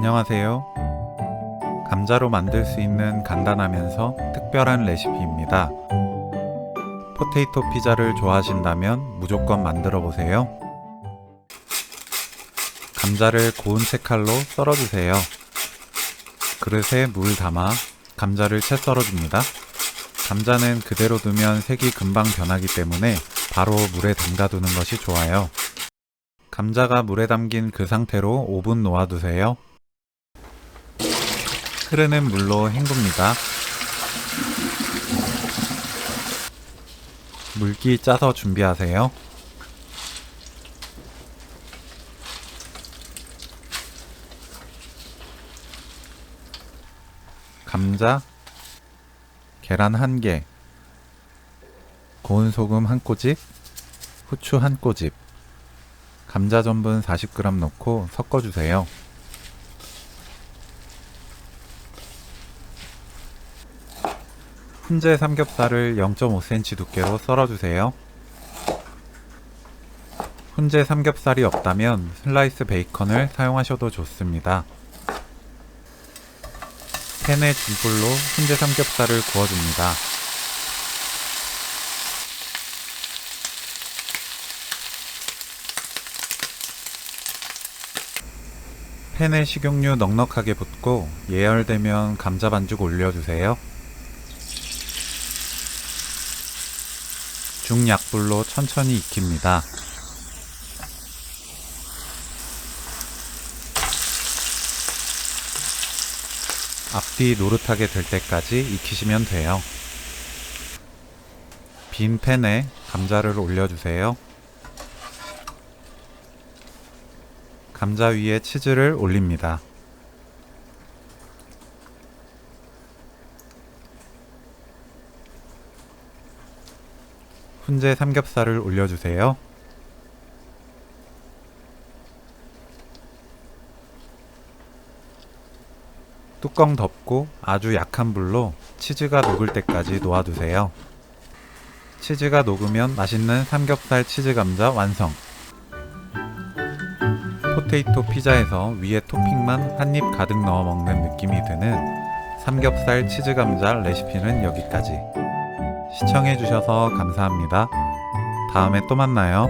안녕하세요. 감자로 만들 수 있는 간단하면서 특별한 레시피입니다. 포테이토 피자를 좋아하신다면 무조건 만들어 보세요. 감자를 고운 채 칼로 썰어주세요. 그릇에 물 담아 감자를 채 썰어줍니다. 감자는 그대로 두면 색이 금방 변하기 때문에 바로 물에 담가두는 것이 좋아요. 감자가 물에 담긴 그 상태로 5분 놓아두세요. 흐르는 물로 헹굽니다. 물기 짜서 준비하세요. 감자, 계란 1개, 고운 소금 1꼬집, 후추 1꼬집, 감자 전분 40g 넣고 섞어주세요. 훈제 삼겹살을 0.5cm 두께로 썰어주세요. 훈제 삼겹살이 없다면 슬라이스 베이컨을 사용하셔도 좋습니다. 팬에 중불로 훈제 삼겹살을 구워줍니다. 팬에 식용유 넉넉하게 붓고 예열되면 감자 반죽 올려주세요. 중약불로 천천히 익힙니다. 앞뒤 노릇하게 될 때까지 익히시면 돼요. 빈 팬에 감자를 올려주세요. 감자 위에 치즈를 올립니다. 훈제 삼겹살을 올려주세요. 뚜껑 덮고 아주 약한 불로 치즈가 녹을 때까지 놓아두세요. 치즈가 녹으면 맛있는 삼겹살 치즈 감자 완성! 포테이토 피자에서 위에 토핑만 한 입 가득 넣어 먹는 느낌이 드는 삼겹살 치즈 감자 레시피는 여기까지. 시청해주셔서 감사합니다. 다음에 또 만나요.